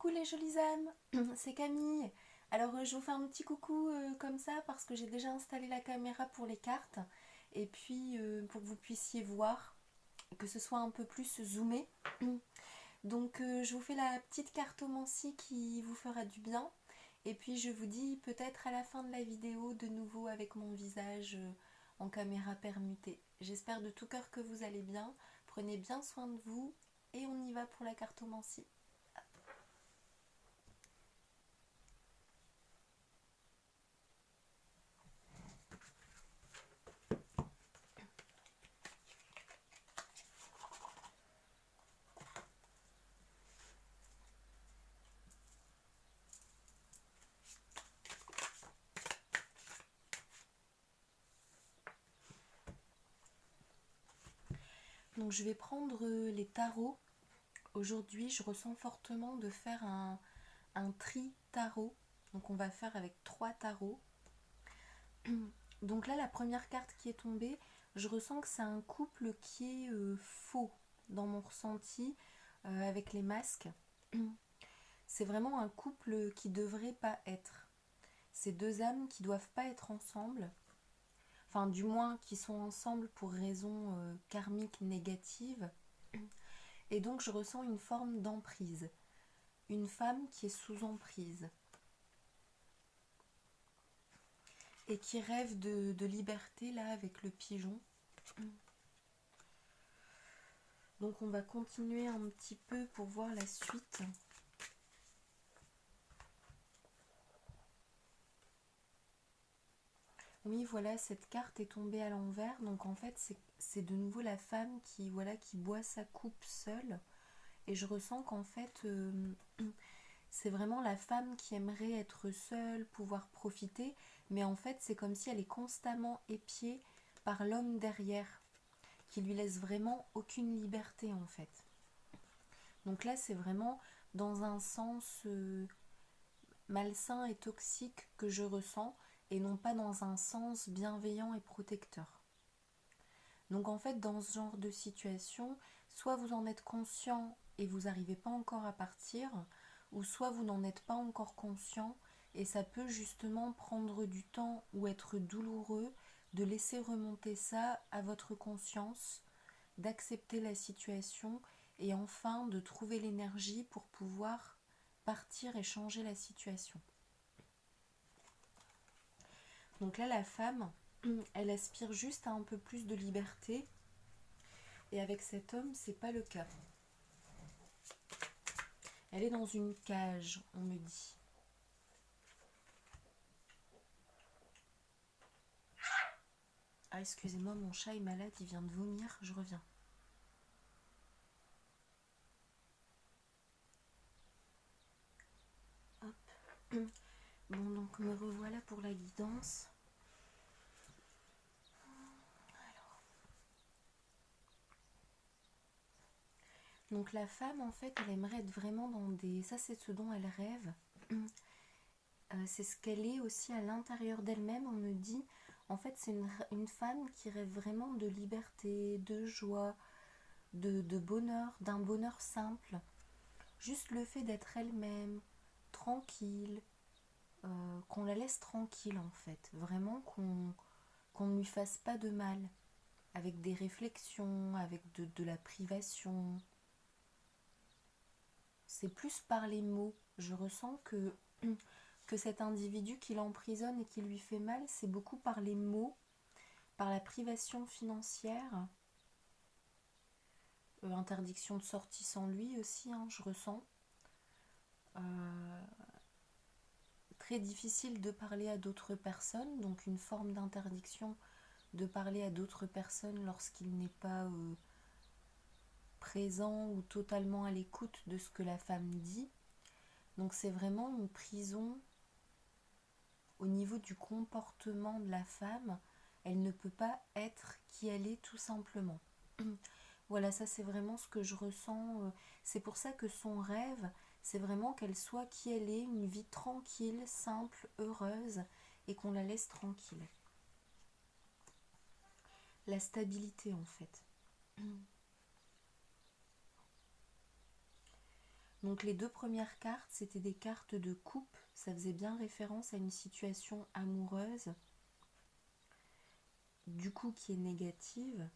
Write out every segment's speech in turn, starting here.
Coucou les jolies âmes, c'est Camille. Alors je vous fais un petit coucou comme ça parce que j'ai déjà installé la caméra pour les cartes et puis pour que vous puissiez voir, que ce soit un peu plus zoomé. Donc je vous fais la petite cartomancie qui vous fera du bien et puis je vous dis peut-être à la fin de la vidéo de nouveau avec mon visage en caméra permutée. J'espère de tout cœur que vous allez bien, prenez bien soin de vous et on y va pour la cartomancie. Donc je vais prendre les tarots. Aujourd'hui, je ressens fortement de faire un tri-tarot. Donc on va faire avec 3 tarots. Donc là, la première carte qui est tombée, je ressens que c'est un couple qui est faux dans mon ressenti avec les masques. C'est vraiment un couple qui devrait pas être. C'est deux âmes qui doivent pas être ensemble. Enfin, du moins, qui sont ensemble pour raisons karmiques négatives. Et donc je ressens une forme d'emprise. Une femme qui est sous emprise. Et qui rêve de liberté là avec le pigeon. Donc on va continuer un petit peu pour voir la suite. Oui, voilà, cette carte est tombée à l'envers. Donc en fait, c'est de nouveau la femme qui, voilà, qui boit sa coupe seule. Et je ressens qu'en fait, c'est vraiment la femme qui aimerait être seule, pouvoir profiter. Mais en fait, c'est comme si elle est constamment épiée par l'homme derrière, qui lui laisse vraiment aucune liberté en fait. Donc là, c'est vraiment dans un sens malsain et toxique que je ressens, et non pas dans un sens bienveillant et protecteur. Donc en fait, dans ce genre de situation, soit vous en êtes conscient et vous n'arrivez pas encore à partir, ou soit vous n'en êtes pas encore conscient et ça peut justement prendre du temps ou être douloureux de laisser remonter ça à votre conscience, d'accepter la situation et enfin de trouver l'énergie pour pouvoir partir et changer la situation. Donc là, la femme, elle aspire juste à un peu plus de liberté et avec cet homme, c'est pas le cas. Elle est dans une cage, on me dit. Ah, excusez-moi, mon chat est malade, il vient de vomir, je reviens. Hop. Bon, donc me revoilà pour la guidance. Donc la femme, en fait, elle aimerait être vraiment dans des... Ça, c'est ce dont elle rêve. C'est ce qu'elle est aussi à l'intérieur d'elle-même, on me dit. En fait, c'est une femme qui rêve vraiment de liberté, de joie, de bonheur, d'un bonheur simple. Juste le fait d'être elle-même, tranquille, qu'on la laisse tranquille en fait. Vraiment qu'on ne lui fasse pas de mal. Avec des réflexions, avec de la privation. C'est plus par les mots. Je ressens que cet individu qui l'emprisonne et qui lui fait mal, c'est beaucoup par les mots, par la privation financière, interdiction de sortie sans lui aussi, hein, je ressens. Très difficile de parler à d'autres personnes, donc une forme d'interdiction de parler à d'autres personnes lorsqu'il n'est pas présent ou totalement à l'écoute de ce que la femme dit. Donc c'est vraiment une prison au niveau du comportement de la femme. Elle ne peut pas être qui elle est tout simplement. Voilà, ça c'est vraiment ce que je ressens. C'est pour ça que son rêve, c'est vraiment qu'elle soit qui elle est, une vie tranquille, simple, heureuse, et qu'on la laisse tranquille. La stabilité en fait. Donc les deux premières cartes, c'était des cartes de coupe, ça faisait bien référence à une situation amoureuse, du coup qui est négative.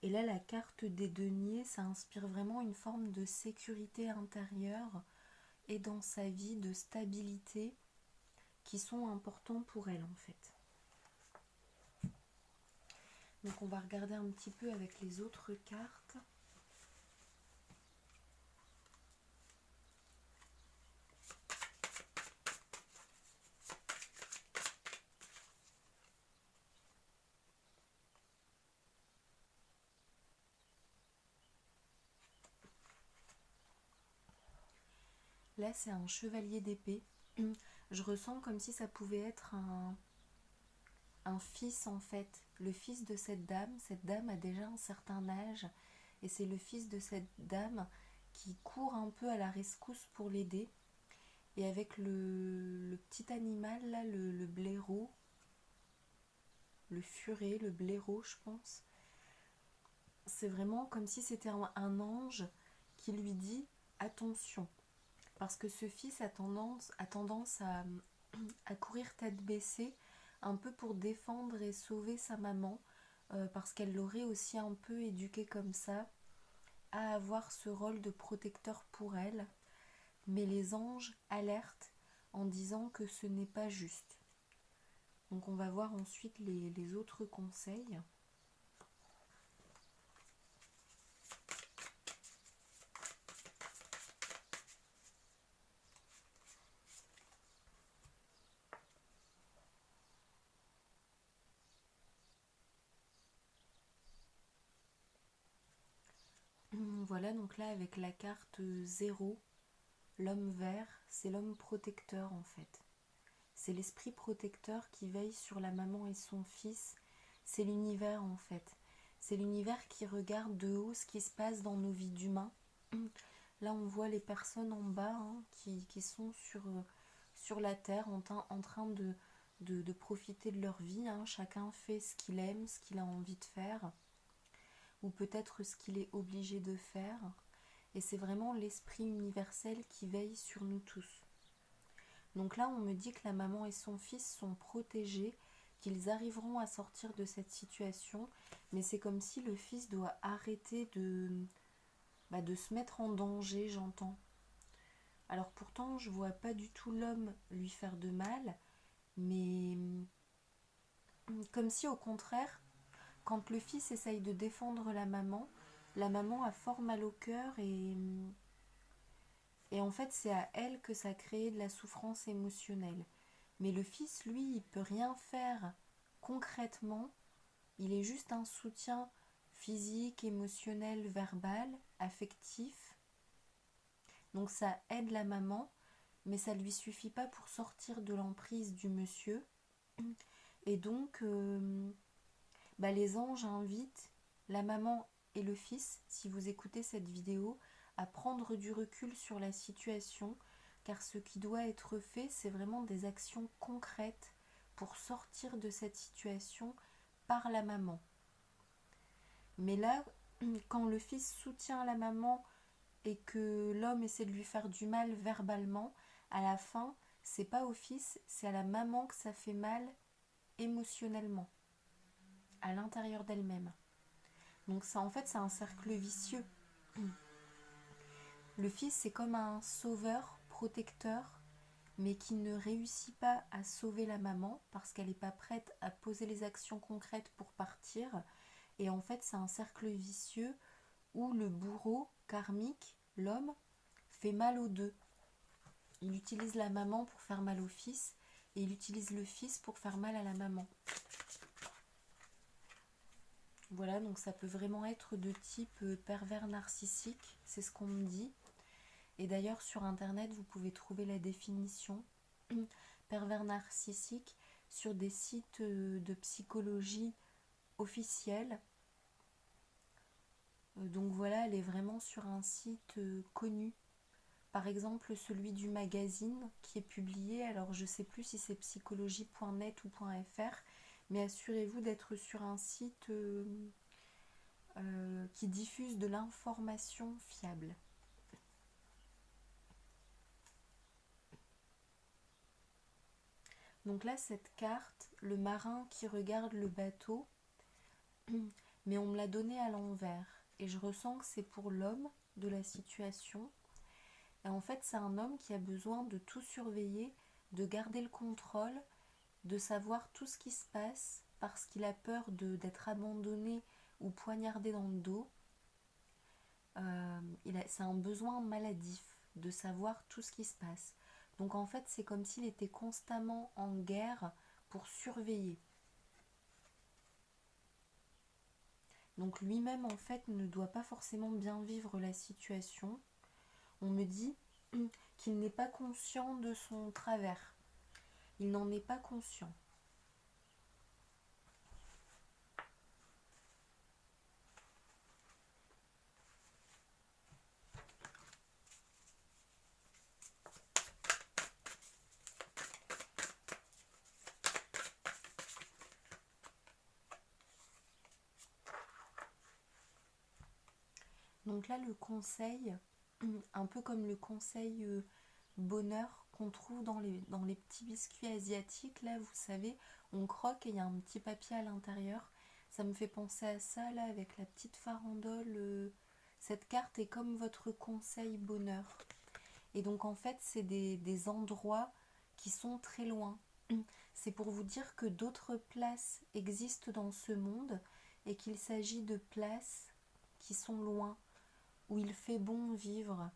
Et là, la carte des deniers, ça inspire vraiment une forme de sécurité intérieure et dans sa vie de stabilité qui sont importants pour elle en fait. Donc on va regarder un petit peu avec les autres cartes. Là, c'est un chevalier d'épée. Je ressens comme si ça pouvait être un fils en fait, le fils de cette dame. Cette dame a déjà un certain âge et c'est le fils de cette dame qui court un peu à la rescousse pour l'aider. Et avec le petit animal là, le blaireau, le furet, le blaireau je pense, c'est vraiment comme si c'était un ange qui lui dit attention. Parce que ce fils a tendance à courir tête baissée, un peu pour défendre et sauver sa maman, parce qu'elle l'aurait aussi un peu éduqué comme ça, à avoir ce rôle de protecteur pour elle. Mais les anges alertent en disant que ce n'est pas juste. Donc on va voir ensuite les autres conseils. Voilà, donc là avec la carte 0, l'homme vert, c'est l'homme protecteur en fait. C'est l'esprit protecteur qui veille sur la maman et son fils. C'est l'univers en fait. C'est l'univers qui regarde de haut ce qui se passe dans nos vies d'humains. Là on voit les personnes en bas qui sont sur la terre en train de profiter de leur vie. Chacun fait ce qu'il aime, ce qu'il a envie de faire, ou peut-être ce qu'il est obligé de faire. Et c'est vraiment l'esprit universel qui veille sur nous tous. Donc là, on me dit que la maman et son fils sont protégés, qu'ils arriveront à sortir de cette situation, mais c'est comme si le fils doit arrêter de se mettre en danger, j'entends. Alors pourtant, je vois pas du tout l'homme lui faire de mal, mais comme si au contraire, quand le fils essaye de défendre la maman a fort mal au cœur et en fait, c'est à elle que ça crée de la souffrance émotionnelle. Mais le fils, lui, il peut rien faire concrètement. Il est juste un soutien physique, émotionnel, verbal, affectif. Donc ça aide la maman, mais ça ne lui suffit pas pour sortir de l'emprise du monsieur. Et donc, les anges invitent la maman et le fils, si vous écoutez cette vidéo, à prendre du recul sur la situation, car ce qui doit être fait, c'est vraiment des actions concrètes pour sortir de cette situation par la maman. Mais là, quand le fils soutient la maman et que l'homme essaie de lui faire du mal verbalement, à la fin, c'est pas au fils, c'est à la maman que ça fait mal émotionnellement, à l'intérieur d'elle-même. Donc ça, en fait, c'est un cercle vicieux. Le fils, c'est comme un sauveur, protecteur, mais qui ne réussit pas à sauver la maman parce qu'elle n'est pas prête à poser les actions concrètes pour partir. Et en fait, c'est un cercle vicieux où le bourreau karmique, l'homme, fait mal aux deux. Il utilise la maman pour faire mal au fils et il utilise le fils pour faire mal à la maman. Voilà, donc ça peut vraiment être de type pervers narcissique, c'est ce qu'on me dit. Et d'ailleurs, sur Internet, vous pouvez trouver la définition pervers narcissique sur des sites de psychologie officiels. Donc voilà, elle est vraiment sur un site connu. Par exemple, celui du magazine qui est publié, alors je ne sais plus si c'est psychologie.net ou .fr, mais assurez-vous d'être sur un site qui diffuse de l'information fiable. Donc là, cette carte, le marin qui regarde le bateau, mais on me l'a donné à l'envers. Et je ressens que c'est pour l'homme de la situation. Et en fait, c'est un homme qui a besoin de tout surveiller, de garder le contrôle, de savoir tout ce qui se passe parce qu'il a peur d'être abandonné ou poignardé dans le dos. C'est un besoin maladif de savoir tout ce qui se passe. Donc en fait, c'est comme s'il était constamment en guerre pour surveiller. Donc lui-même, en fait, ne doit pas forcément bien vivre la situation. On me dit qu'il n'est pas conscient de son travers. Il n'en est pas conscient. Donc là, le conseil, un peu comme le conseil bonheur qu'on trouve dans les petits biscuits asiatiques, là, vous savez, on croque et il y a un petit papier à l'intérieur. Ça me fait penser à ça, là, avec la petite farandole. Cette carte est comme votre conseil bonheur. Et donc, en fait, c'est des endroits qui sont très loin. C'est pour vous dire que d'autres places existent dans ce monde et qu'il s'agit de places qui sont loin, où il fait bon vivre.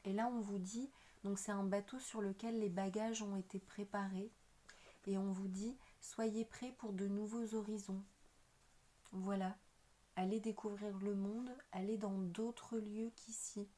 Et là, on vous dit, donc c'est un bateau sur lequel les bagages ont été préparés, et on vous dit, soyez prêts pour de nouveaux horizons. Voilà, allez découvrir le monde, allez dans d'autres lieux qu'ici.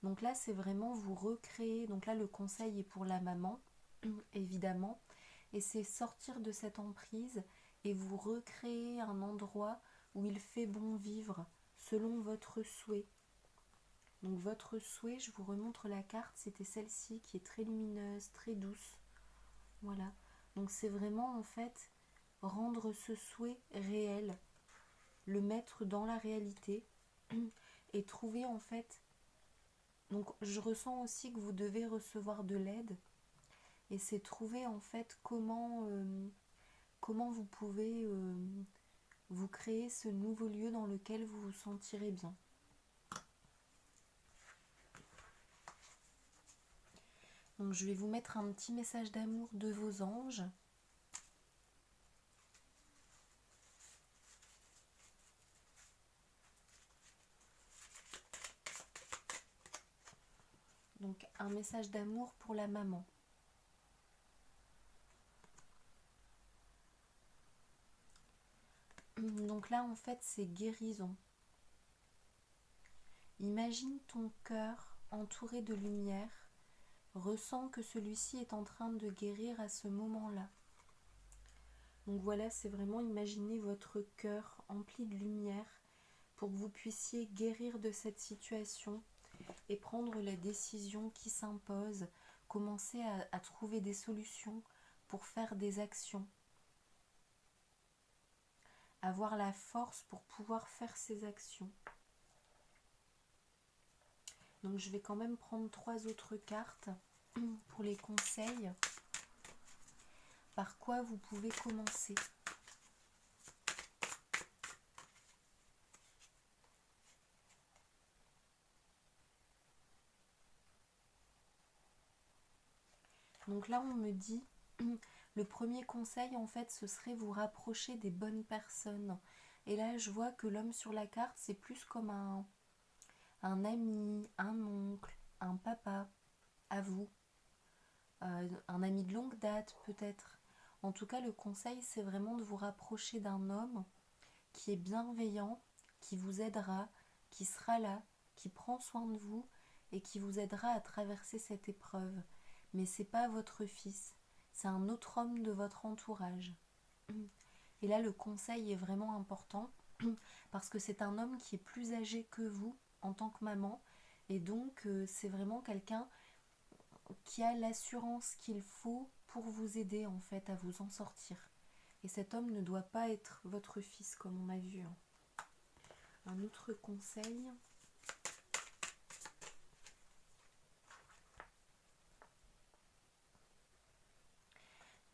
Donc là, c'est vraiment vous recréer, donc là, le conseil est pour la maman, évidemment, et c'est sortir de cette emprise et vous recréer un endroit où il fait bon vivre, selon votre souhait. Donc votre souhait, je vous remontre la carte, c'était celle-ci qui est très lumineuse, très douce. Voilà. Donc c'est vraiment en fait rendre ce souhait réel, le mettre dans la réalité et trouver en fait. Donc je ressens aussi que vous devez recevoir de l'aide et c'est trouver en fait comment vous pouvez vous créer ce nouveau lieu dans lequel vous vous sentirez bien. Donc je vais vous mettre un petit message d'amour de vos anges. Donc un message d'amour pour la maman. Donc là en fait c'est guérison. Imagine ton cœur entouré de lumière. Ressens que celui-ci est en train de guérir à ce moment-là. Donc voilà, c'est vraiment imaginer votre cœur empli de lumière pour que vous puissiez guérir de cette situation et prendre la décision qui s'impose, commencer à trouver des solutions pour faire des actions, avoir la force pour pouvoir faire ces actions. Donc je vais quand même prendre 3 autres cartes pour les conseils. Par quoi vous pouvez commencer ? Donc là, on me dit, le premier conseil, en fait, ce serait vous rapprocher des bonnes personnes. Et là, je vois que l'homme sur la carte, c'est plus comme un ami, un oncle, un papa, à vous. Un ami de longue date, peut-être. En tout cas, le conseil, c'est vraiment de vous rapprocher d'un homme qui est bienveillant, qui vous aidera, qui sera là, qui prend soin de vous et qui vous aidera à traverser cette épreuve. Mais c'est pas votre fils, c'est un autre homme de votre entourage. Et là, le conseil est vraiment important parce que c'est un homme qui est plus âgé que vous en tant que maman et donc c'est vraiment quelqu'un qui a l'assurance qu'il faut pour vous aider en fait à vous en sortir. Et cet homme ne doit pas être votre fils comme on a vu. Un autre conseil.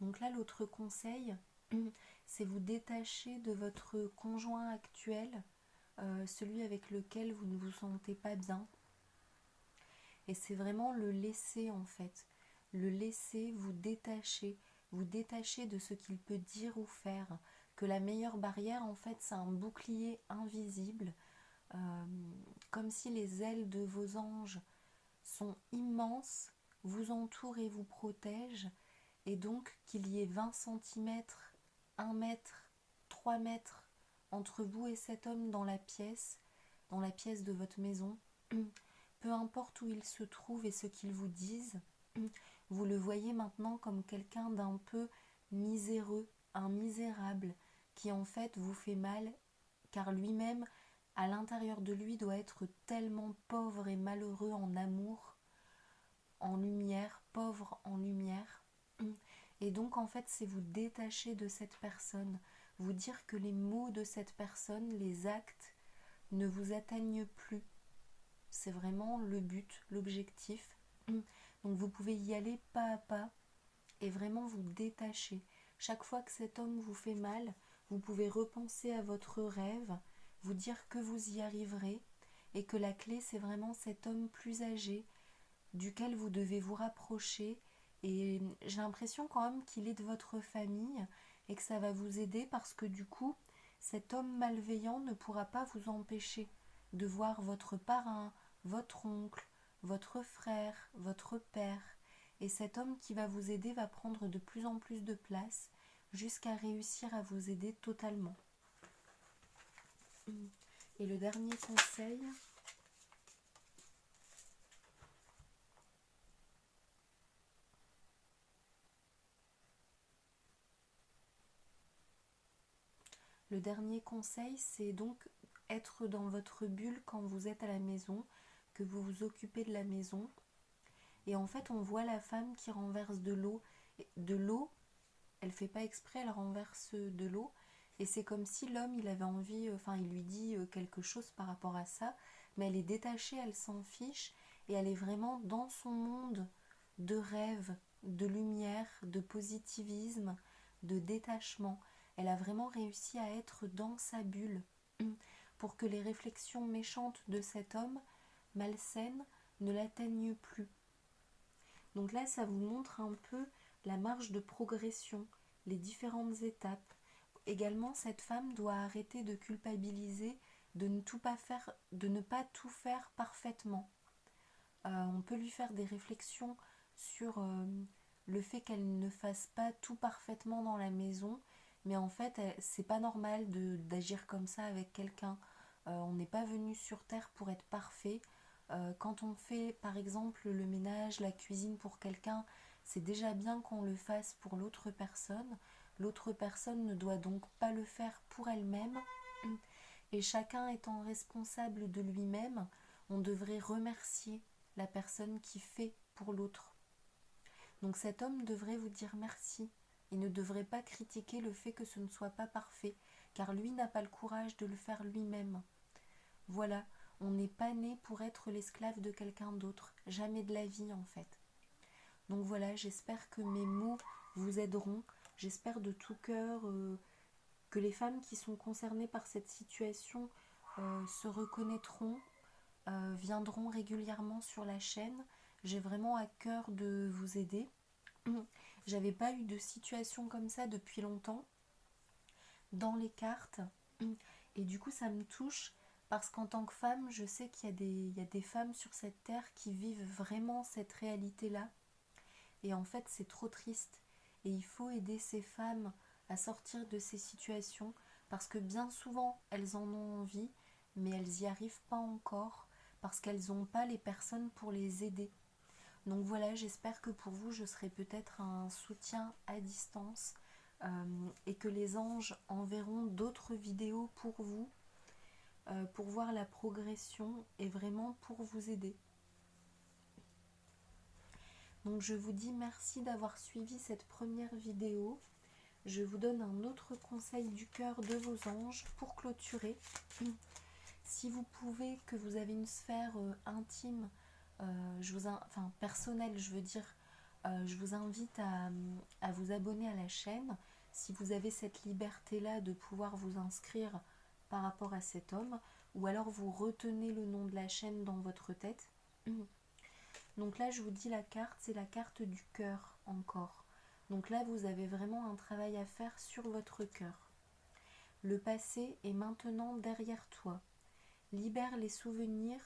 Donc là, l'autre conseil, c'est vous détacher de votre conjoint actuel, celui avec lequel vous ne vous sentez pas bien. Et c'est vraiment le laisser en fait. Le laisser, vous détacher de ce qu'il peut dire ou faire. Que la meilleure barrière en fait c'est un bouclier invisible, euh, comme si les ailes de vos anges sont immenses, vous entourent et vous protègent, et donc qu'il y ait 20 centimètres, 1 mètre, 3 mètres entre vous et cet homme dans la pièce de votre maison, peu importe où il se trouve et ce qu'il vous dise, vous le voyez maintenant comme quelqu'un d'un peu miséreux, un misérable, qui en fait vous fait mal, car lui-même, à l'intérieur de lui, doit être tellement pauvre et malheureux en amour, en lumière, pauvre en lumière. Et donc en fait, c'est vous détacher de cette personne, vous dire que les mots de cette personne, les actes, ne vous atteignent plus. C'est vraiment le but, l'objectif. Donc vous pouvez y aller pas à pas et vraiment vous détacher. Chaque fois que cet homme vous fait mal, vous pouvez repenser à votre rêve, vous dire que vous y arriverez et que la clé c'est vraiment cet homme plus âgé duquel vous devez vous rapprocher. Et j'ai l'impression quand même qu'il est de votre famille et que ça va vous aider parce que du coup, cet homme malveillant ne pourra pas vous empêcher de voir votre parrain, votre oncle, votre frère, votre père. Et cet homme qui va vous aider va prendre de plus en plus de place jusqu'à réussir à vous aider totalement. Et le dernier conseil, c'est donc être dans votre bulle quand vous êtes à la maison, que vous vous occupez de la maison. Et en fait, on voit la femme qui renverse de l'eau. De l'eau, elle fait pas exprès, elle renverse de l'eau. Et c'est comme si l'homme, il avait envie, il lui dit quelque chose par rapport à ça, mais elle est détachée, elle s'en fiche, et elle est vraiment dans son monde de rêve, de lumière, de positivisme, de détachement. Elle a vraiment réussi à être dans sa bulle pour que les réflexions méchantes de cet homme, malsaines, ne l'atteignent plus. Donc là, ça vous montre un peu la marge de progression, les différentes étapes. Également, cette femme doit arrêter de culpabiliser, de ne pas tout faire parfaitement. On peut lui faire des réflexions sur le fait qu'elle ne fasse pas tout parfaitement dans la maison, mais en fait, c'est pas normal d'agir comme ça avec quelqu'un. On n'est pas venu sur Terre pour être parfait. Quand on fait par exemple le ménage, la cuisine pour quelqu'un, c'est déjà bien qu'on le fasse pour l'autre personne. L'autre personne ne doit donc pas le faire pour elle-même. Et chacun étant responsable de lui-même, on devrait remercier la personne qui fait pour l'autre. Donc cet homme devrait vous dire merci. Il ne devrait pas critiquer le fait que ce ne soit pas parfait, car lui n'a pas le courage de le faire lui-même. Voilà, on n'est pas né pour être l'esclave de quelqu'un d'autre, jamais de la vie en fait. Donc voilà, j'espère que mes mots vous aideront, j'espère de tout cœur que les femmes qui sont concernées par cette situation se reconnaîtront, viendront régulièrement sur la chaîne. J'ai vraiment à cœur de vous aider. J'avais pas eu de situation comme ça depuis longtemps dans les cartes et du coup ça me touche parce qu'en tant que femme je sais qu'il y a des femmes sur cette terre qui vivent vraiment cette réalité-là et en fait c'est trop triste et il faut aider ces femmes à sortir de ces situations parce que bien souvent elles en ont envie mais elles n'y arrivent pas encore parce qu'elles n'ont pas les personnes pour les aider. Donc voilà, j'espère que pour vous je serai peut-être un soutien à distance et que les anges enverront d'autres vidéos pour vous pour voir la progression et vraiment pour vous aider. Donc je vous dis merci d'avoir suivi cette première vidéo. Je vous donne un autre conseil du cœur de vos anges pour clôturer. Si vous pouvez, que vous avez une sphère intime, personnelle, je veux dire, Je vous invite à vous abonner à la chaîne si vous avez cette liberté-là de pouvoir vous inscrire par rapport à cet homme, ou alors vous retenez le nom de la chaîne dans votre tête. Donc là, je vous dis la carte, c'est la carte du cœur encore. Donc là, vous avez vraiment un travail à faire sur votre cœur. Le passé est maintenant derrière toi. Libère les souvenirs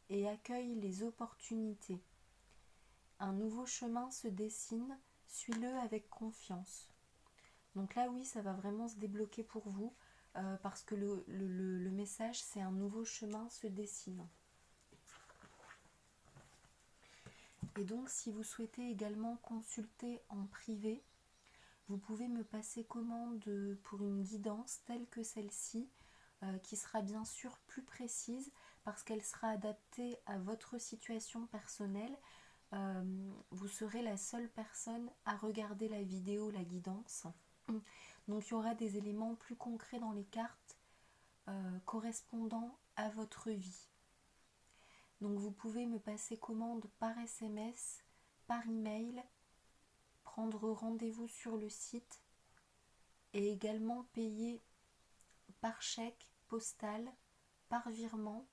et accueille les opportunités. Un nouveau chemin se dessine, suis-le avec confiance. Donc là, oui, ça va vraiment se débloquer pour vous, parce que le message, c'est un nouveau chemin se dessine. Et donc, si vous souhaitez également consulter en privé, vous pouvez me passer commande pour une guidance telle que celle-ci, qui sera bien sûr plus précise parce qu'elle sera adaptée à votre situation personnelle. Vous serez la seule personne à regarder la vidéo, la guidance. Donc il y aura des éléments plus concrets dans les cartes correspondant à votre vie. Donc vous pouvez me passer commande par SMS, par email, prendre rendez-vous sur le site et également payer par chèque postal, par virement,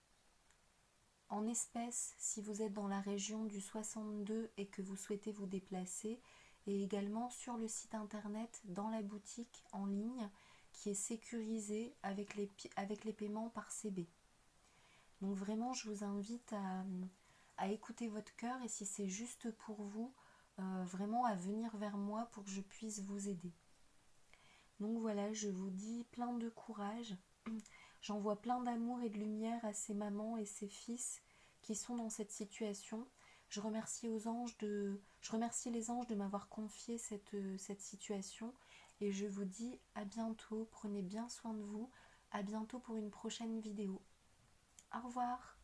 en espèces si vous êtes dans la région du 62 et que vous souhaitez vous déplacer, et également sur le site internet dans la boutique en ligne qui est sécurisée avec les paiements par CB. Donc vraiment, je vous invite à écouter votre cœur, et si c'est juste pour vous, vraiment à venir vers moi pour que je puisse vous aider. Donc voilà, je vous dis plein de courage. J'envoie plein d'amour et de lumière à ces mamans et ces fils qui sont dans cette situation. Je remercie les anges de m'avoir confié cette situation, et je vous dis à bientôt. Prenez bien soin de vous. À bientôt pour une prochaine vidéo. Au revoir.